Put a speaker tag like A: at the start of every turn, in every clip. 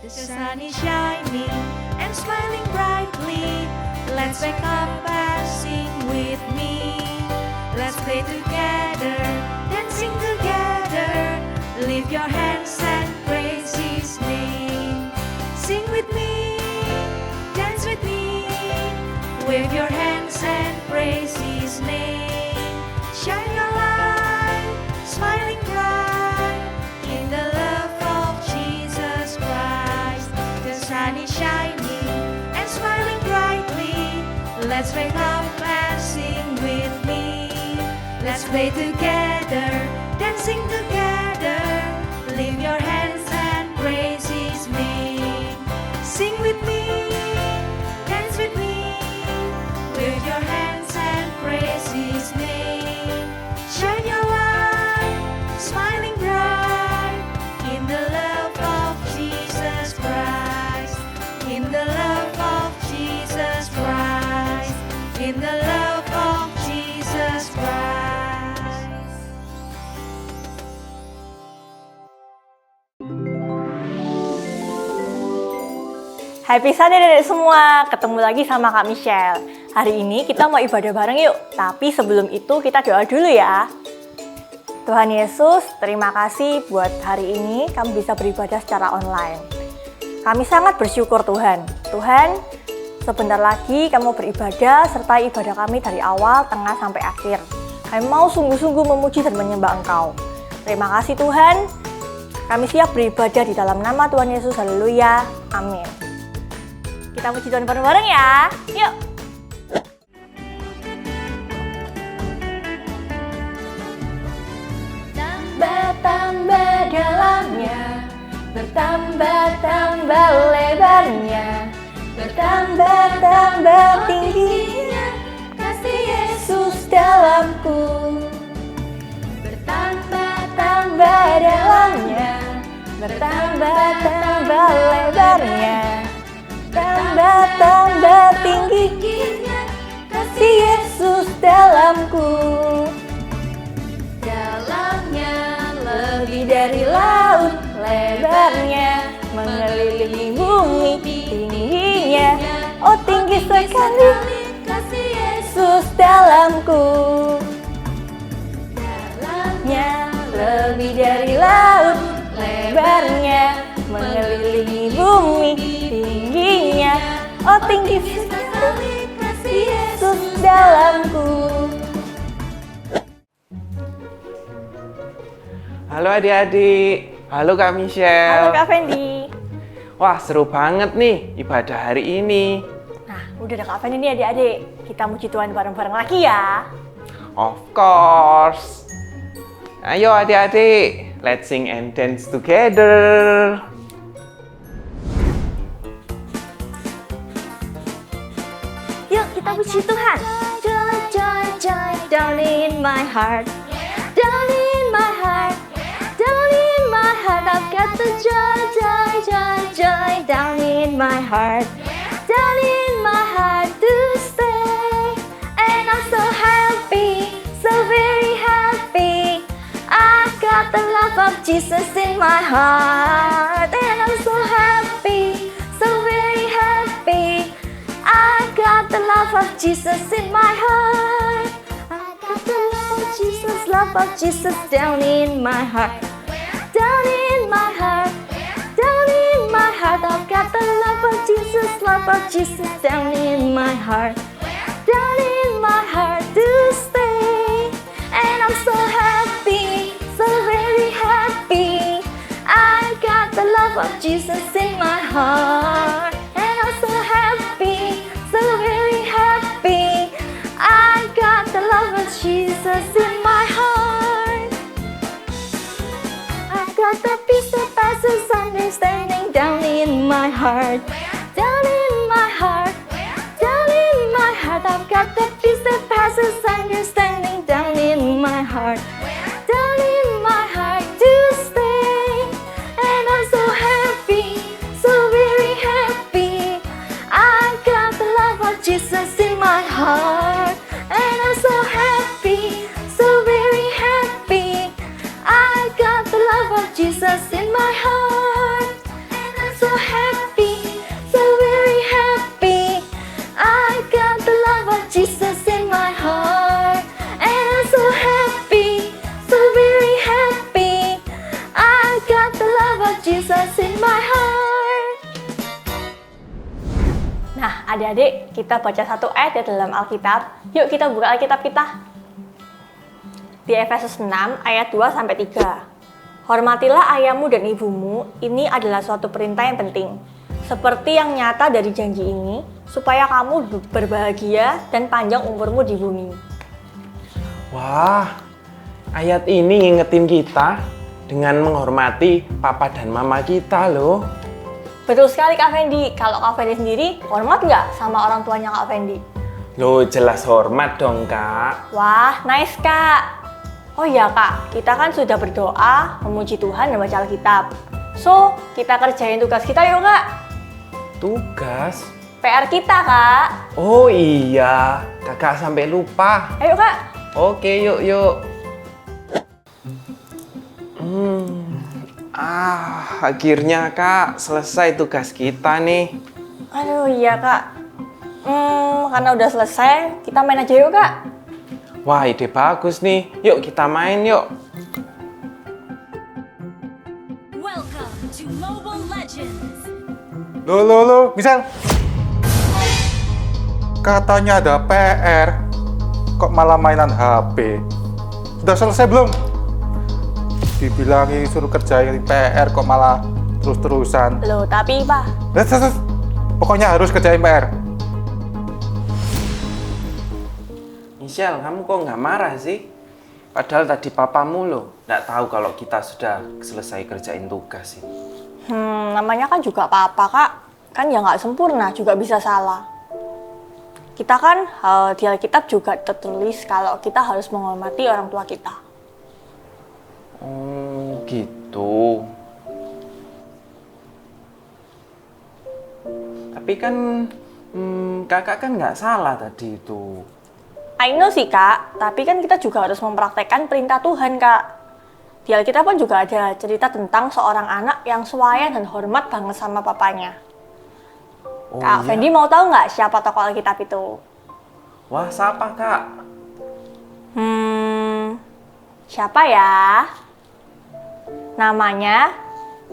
A: The sun is shining and smiling brightly. Let's wake up and sing with me. Let's play together, dancing together. Lift your hands and praise His name. Sing with me, dance with me. Wave your hands and praise His name. Shine your light, smiling bright in the love of Jesus Christ. The sun is shining and smiling brightly. Let's wake up and sing with me. Let's play together, dancing together. Lift your hands and praise His name. Sing with me, dance with me. Wave your hands and praise His name. Shine your light, smiling bright in the love of Jesus Christ. In the love of Jesus Christ. In the love of Jesus Christ.
B: Happy Sunday dedek semua, ketemu lagi sama Kak Michelle. Hari ini kita mau ibadah bareng yuk, tapi sebelum itu kita doa dulu ya. Tuhan Yesus, terima kasih buat hari ini kami bisa beribadah secara online. Kami sangat bersyukur Tuhan. Tuhan, sebentar lagi kami mau beribadah sertai ibadah kami dari awal, tengah, sampai akhir. Kami mau sungguh-sungguh memuji dan menyembah Engkau. Terima kasih Tuhan, kami siap beribadah di dalam nama Tuhan Yesus, haleluya, amin. Kita puji Tuhan bareng-bareng ya, yuk! Bertambah dalamnya, bertambah lebarnya, bertambah tingginya, kasih Yesus dalamku. Bertambah dalamnya, bertambah lebarnya, bertambah tingginya, kasih Yesus dalamku. Dalamnya lebih dari laut, lebarnya mengelilingi bumi, tingginya oh tinggi sekali, kasih Yesus dalamku. Dalamnya lebih dari laut, lebarnya mengelilingi bumi, tingginya oh tinggi sekali, kasih Yesus dalamku.
C: Halo adik-adik, halo Kak
B: Halo
C: Michelle.
B: Kak Fendi.
C: Wah seru banget nih ibadah hari ini.
B: Nah udah ada Kak Fendi nih adik-adik, kita muji Tuhan bareng-bareng lagi ya.
C: Of course. Ayo adik-adik, let's sing and dance together.
B: Yuk kita puji Tuhan. Joy, joy, joy, down in my heart, down in my heart, down in my heart. I've got the joy, joy, joy, joy, down in my heart, down in my heart to stay. And I'm so happy, so very happy. I've got the love of Jesus in my heart, and I'm so happy, so very happy. I got the love of Jesus in my heart. I got the love of Jesus down in my heart, down in my heart, down in my heart. I've got the love of Jesus down in my heart, down in my heart to stay. And I'm so happy, so very happy. I got the love of Jesus in my heart, and I'm so happy, so very happy. I got the love of Jesus in my heart. I got the peace that passes understanding down in my heart, down in my heart, down in my heart. I've got the peace that passes understanding down in my heart, down in my heart to stay. And I'm so happy, so very happy. I got the love of Jesus in my heart, and I'm so happy, so very happy. I got the love of Jesus in my heart, and I'm so happy. Jesus in my heart. Nah, adik-adik, kita baca satu ayat di dalam Alkitab. Yuk kita buka Alkitab kita. Di Efesus 6 ayat 2-3. Hormatilah ayahmu dan ibumu, ini adalah suatu perintah yang penting. Seperti yang nyata dari janji ini, supaya kamu berbahagia dan panjang umurmu di bumi.
C: Wah, ayat ini ngingetin kita dengan menghormati papa dan mama kita loh.
B: Betul sekali Kak Fendi. Kalau Kak Fendi sendiri, hormat nggak sama orang tuanya Kak Fendi?
C: Loh, jelas hormat dong, Kak.
B: Wah, nice Kak. Oh iya Kak, kita kan sudah berdoa, memuji Tuhan dan baca Alkitab. So, kita kerjain tugas kita yuk Kak.
C: Tugas?
B: PR kita Kak.
C: Oh iya, kakak sampai lupa.
B: Ayo Kak.
C: Oke, yuk. Akhirnya Kak, selesai tugas kita nih.
B: Aduh iya Kak. Karena udah selesai, kita main aja yuk Kak.
C: Wah, ide bagus nih. Yuk kita main yuk.
A: Welcome to Mobile Legends.
D: Loh, misal katanya ada PR, kok malah mainan HP? Sudah selesai belum? Dibilangi suruh kerjain PR, kok malah terus-terusan.
B: Loh, tapi Pak.
D: Pokoknya harus kerjain PR.
C: Michelle, kamu kok nggak marah sih? Padahal tadi papamu loh nggak tahu kalau kita sudah selesai kerjain tugas ini.
B: Namanya kan juga papa Kak. Kan ya nggak sempurna, juga bisa salah. Kita kan di Alkitab juga tertulis kalau kita harus menghormati orang tua kita.
C: Oh, gitu. Tapi kan kakak kan nggak salah tadi itu.
B: I know sih Kak, tapi kan kita juga harus mempraktekkan perintah Tuhan Kak. Di Alkitab pun juga ada cerita tentang seorang anak yang suaya dan hormat banget sama papanya.
C: Oh,
B: Kak
C: iya?
B: Fendi mau tahu nggak siapa tokoh Alkitab itu?
C: Wah, siapa Kak?
B: Siapa ya? Namanya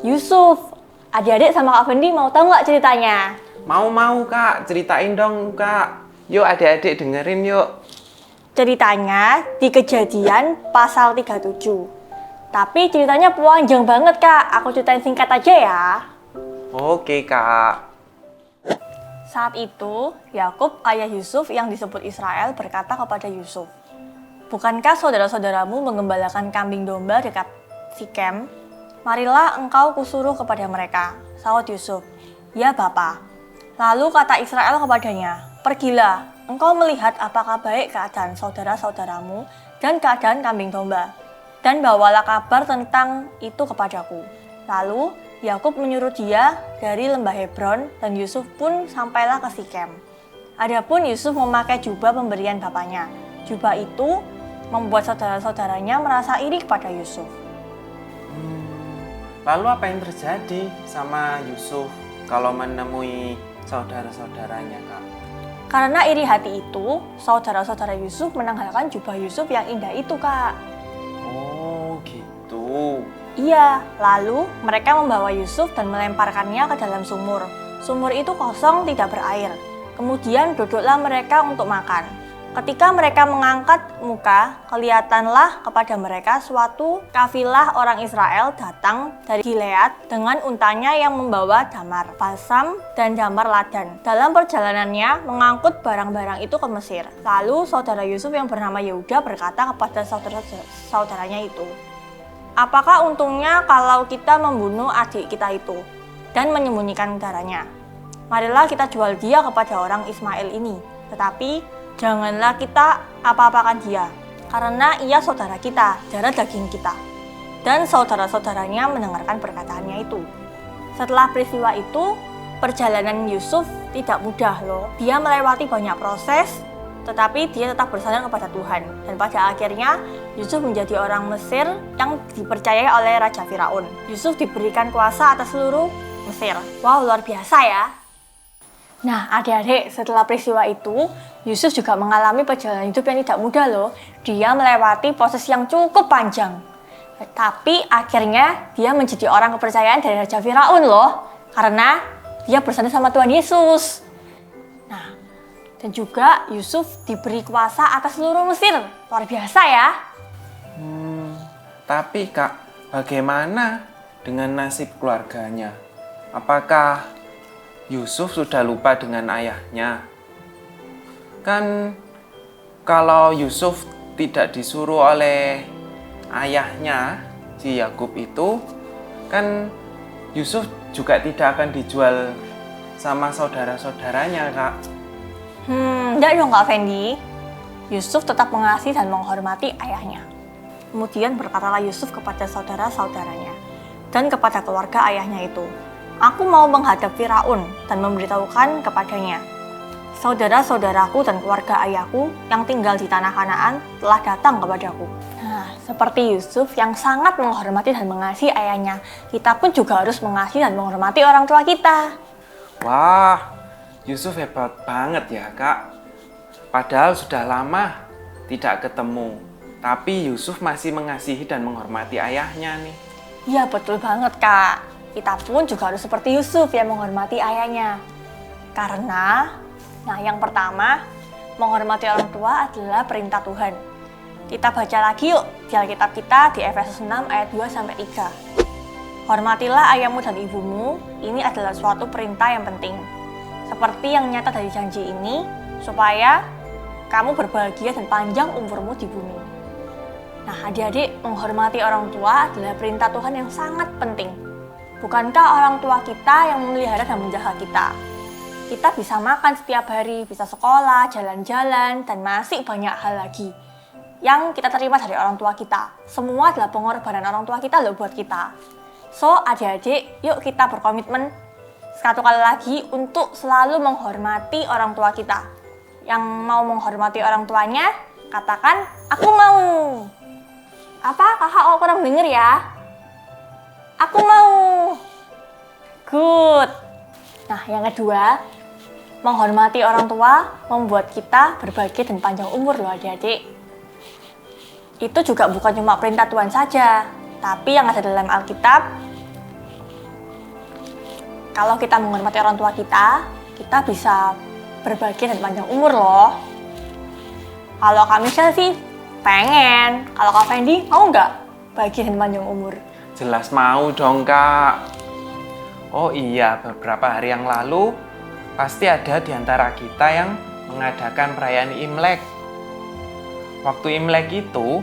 B: Yusuf. Adik-adik sama Kak Fendi mau tahu nggak ceritanya?
C: Mau Kak, ceritain dong Kak. Yuk adik-adik dengerin yuk.
B: Ceritanya di Kejadian pasal 37. Tapi ceritanya panjang banget Kak. Aku ceritain singkat aja ya.
C: Oke Kak.
B: Saat itu, Yakub, ayah Yusuf yang disebut Israel, berkata kepada Yusuf, "Bukankah saudara-saudaramu mengembalakan kambing domba dekat Sikem? Marilah engkau kusuruh kepada mereka." Sahut Yusuf, "Ya Bapa." Lalu kata Israel kepadanya, "Pergilah, engkau melihat apakah baik keadaan saudara-saudaramu dan keadaan kambing domba, dan bawalah kabar tentang itu kepadaku." Lalu Yakub menyuruh dia dari lembah Hebron, dan Yusuf pun sampailah ke Sikem. Adapun Yusuf memakai jubah pemberian bapaknya. Jubah itu membuat saudara-saudaranya merasa iri kepada Yusuf.
C: Lalu apa yang terjadi sama Yusuf kalau menemui saudara-saudaranya Kak?
B: Karena iri hati itu, saudara-saudara Yusuf menanggalkan jubah Yusuf yang indah itu Kak.
C: Oh gitu.
B: Iya, lalu mereka membawa Yusuf dan melemparkannya ke dalam sumur. Sumur itu kosong, tidak berair. Kemudian duduklah mereka untuk makan. Ketika mereka mengangkat muka, kelihatanlah kepada mereka suatu kafilah orang Israel datang dari Gilead dengan untanya yang membawa damar, balsam, dan damar ladan. Dalam perjalanannya mengangkut barang-barang itu ke Mesir. Lalu saudara Yusuf yang bernama Yehuda berkata kepada saudara-saudaranya itu, "Apakah untungnya kalau kita membunuh adik kita itu dan menyembunyikan darahnya? Marilah kita jual dia kepada orang Ismail ini. Tetapi janganlah kita apa-apakan dia, karena ia saudara kita, darah daging kita." Dan saudara-saudaranya mendengarkan perkataannya itu. Setelah peristiwa itu, perjalanan Yusuf tidak mudah loh. Dia melewati banyak proses, tetapi dia tetap bersandar kepada Tuhan. Dan pada akhirnya, Yusuf menjadi orang Mesir yang dipercayai oleh Raja Firaun. Yusuf diberikan kuasa atas seluruh Mesir. Wow, luar biasa ya. Nah, adik-adik, setelah peristiwa itu, Yusuf juga mengalami perjalanan hidup yang tidak mudah loh. Dia melewati proses yang cukup panjang. Tapi akhirnya dia menjadi orang kepercayaan dari Raja Firaun loh. Karena dia bersandar sama Tuhan Yesus. Nah, dan juga Yusuf diberi kuasa atas seluruh Mesir. Luar biasa ya.
C: Tapi Kak, bagaimana dengan nasib keluarganya? Apakah Yusuf sudah lupa dengan ayahnya? Kan kalau Yusuf tidak disuruh oleh ayahnya, si Yakub itu, kan Yusuf juga tidak akan dijual sama saudara-saudaranya, Kak.
B: Enggak dong Kak Fendi. Yusuf tetap mengasihi dan menghormati ayahnya. Kemudian berkatalah Yusuf kepada saudara-saudaranya dan kepada keluarga ayahnya itu, "Aku mau menghadap Firaun dan memberitahukan kepadanya, saudara-saudaraku dan keluarga ayahku yang tinggal di tanah Kanaan telah datang kepadaku." Nah, seperti Yusuf yang sangat menghormati dan mengasihi ayahnya, kita pun juga harus mengasihi dan menghormati orang tua kita.
C: Wah, Yusuf hebat banget ya, Kak. Padahal sudah lama tidak ketemu, tapi Yusuf masih mengasihi dan menghormati ayahnya nih.
B: Iya, betul banget Kak. Kita pun juga harus seperti Yusuf yang menghormati ayahnya. Karena, yang pertama, menghormati orang tua adalah perintah Tuhan. Kita baca lagi yuk di Alkitab kita di Efesus 6 ayat 2-3. Hormatilah ayahmu dan ibumu, ini adalah suatu perintah yang penting. Seperti yang nyata dari janji ini, supaya kamu berbahagia dan panjang umurmu di bumi. Nah, adik-adik, menghormati orang tua adalah perintah Tuhan yang sangat penting. Bukankah orang tua kita yang memelihara dan menjaga kita? Kita bisa makan setiap hari, bisa sekolah, jalan-jalan, dan masih banyak hal lagi yang kita terima dari orang tua kita. Semua adalah pengorbanan orang tua kita loh buat kita. So, adik-adik, yuk kita berkomitmen satu kali lagi untuk selalu menghormati orang tua kita. Yang mau menghormati orang tuanya, katakan, "Aku mau." Apa? Kakak kok kurang denger ya? Aku mau. Good. Nah, yang kedua, menghormati orang tua membuat kita berbahagia dan panjang umur loh adik-adik. Itu juga bukan cuma perintah Tuhan saja, tapi yang ada dalam Alkitab, kalau kita menghormati orang tua kita bisa berbahagia dan panjang umur loh. Kalau Kak Michelle sih pengen. Kalau Kak Fendi mau nggak bahagia dan panjang umur?
C: Jelas mau dong, Kak. Oh iya, beberapa hari yang lalu pasti ada di antara kita yang mengadakan perayaan Imlek. Waktu Imlek itu,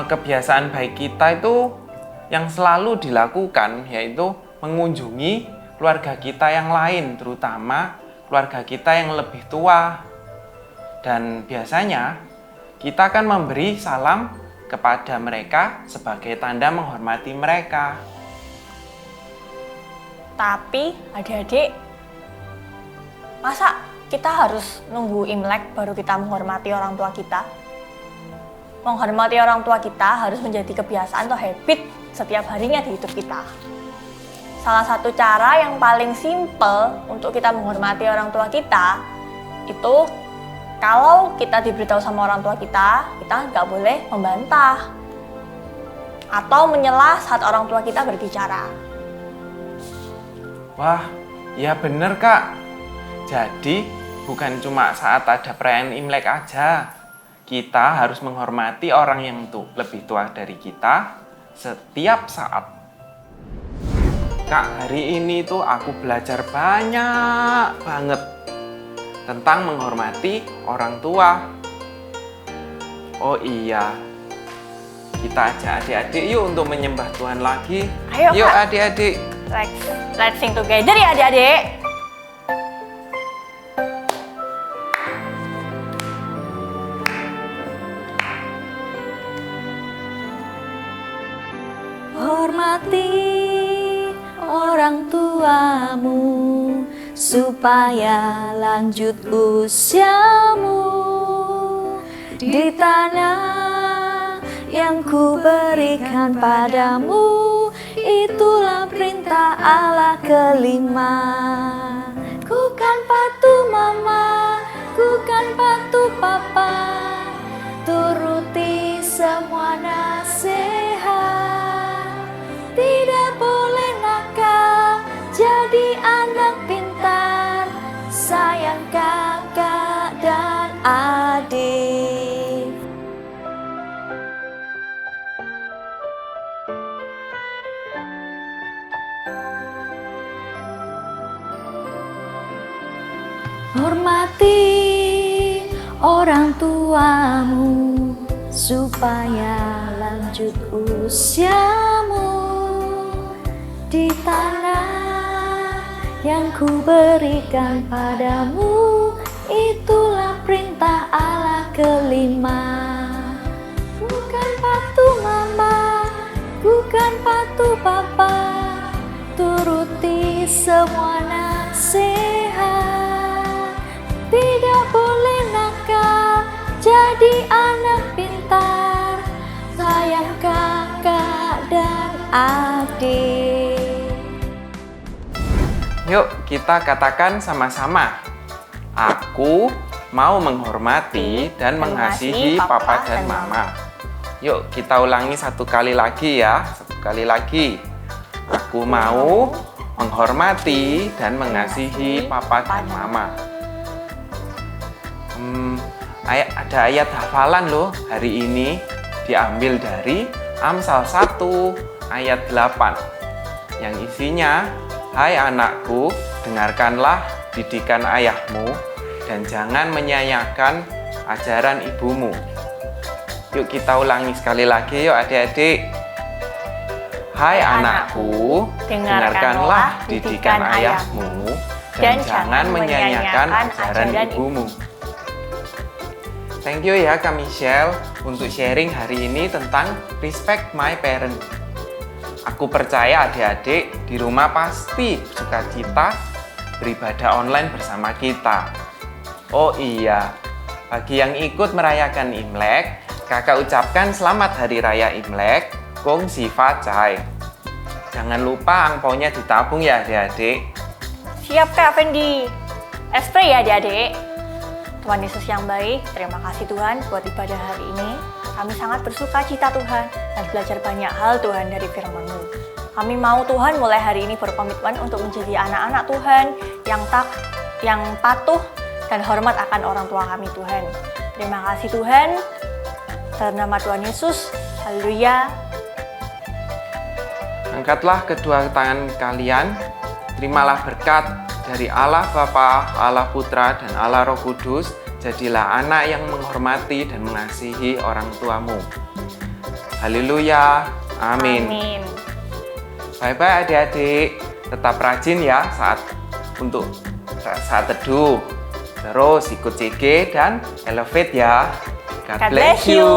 C: kebiasaan baik kita itu yang selalu dilakukan yaitu mengunjungi keluarga kita yang lain, terutama keluarga kita yang lebih tua. Dan biasanya kita akan memberi salam kepada mereka sebagai tanda menghormati mereka.
B: Tapi adik-adik, masa kita harus nunggu Imlek baru kita menghormati orang tua kita? Menghormati orang tua kita harus menjadi kebiasaan atau habit setiap harinya di hidup kita. Salah satu cara yang paling simple untuk kita menghormati orang tua kita itu kalau kita diberitahu sama orang tua kita nggak boleh membantah atau menyela saat orang tua kita berbicara.
C: Wah, ya bener, Kak. Jadi, bukan cuma saat ada perayaan Imlek aja. Kita harus menghormati orang yang lebih tua dari kita setiap saat. Kak, hari ini tuh aku belajar banyak banget tentang menghormati orang tua. Oh iya, kita ajak adik-adik yuk untuk menyembah Tuhan lagi.
B: Ayo,
C: yuk
B: Kak.
C: adik-adik.
B: Let's sing together ya adik-adik.
A: Hormati orang tuamu supaya lanjut usiamu di tanah yang ku berikan padamu. Itulah perintah Allah kelima. Ku kan patuh mama, ku kan patuh papa, turuti
B: semua nasihat. Tidak boleh nakal, jadi anak pintar, sayang kakak dan adik. Hormati orang tuamu supaya lanjut usiamu di tanah yang ku berikan padamu. Itulah perintah Allah kelima. Bukan patuh mama, bukan patuh papa, turuti semua nasihat. Tidak boleh nakal, jadi anak pintar, sayang kakak dan adik.
C: Yuk kita katakan sama-sama. Aku mau menghormati dan mengasihi papa dan mama. Yuk kita ulangi satu kali lagi ya. Satu kali lagi. Aku mau menghormati dan mengasihi papa dan mama. Ada ayat hafalan loh hari ini, diambil dari Amsal 1 ayat 8 yang isinya, hai anakku, dengarkanlah didikan ayahmu dan jangan menyayangkan ajaran ibumu. Yuk kita ulangi sekali lagi yuk adik-adik. Hai anakku, dengarkanlah didikan ayahmu dan jangan menyayangkan ajaran ibumu. Thank you ya Kak Michelle untuk sharing hari ini tentang respect my parent. Aku percaya adik-adik di rumah pasti sukacita beribadah online bersama kita. Oh iya, bagi yang ikut merayakan Imlek, kakak ucapkan selamat Hari Raya Imlek, Gong Si Fa Cai. Jangan lupa angpaonya ditabung ya adik-adik.
B: Siap Kak Fendi. Esprit ya adik-adik. Tuhan Yesus yang baik, terima kasih Tuhan buat ibadah hari ini. Kami sangat bersuka cita Tuhan dan belajar banyak hal Tuhan dari firman-Mu. Kami mau Tuhan mulai hari ini berkomitmen untuk menjadi anak-anak Tuhan yang patuh dan hormat akan orang tua kami Tuhan. Terima kasih Tuhan. Dalam nama Tuhan Yesus, haleluya.
C: Angkatlah kedua tangan kalian, terimalah berkat dari Allah Bapa, Allah Putra, dan Allah Roh Kudus. Jadilah anak yang menghormati dan mengasihi orang tuamu. Haleluya. Amin.
B: Amin.
C: Bye-bye adik-adik. Tetap rajin ya saat teduh. Terus ikut CG dan Elevate ya. God bless you.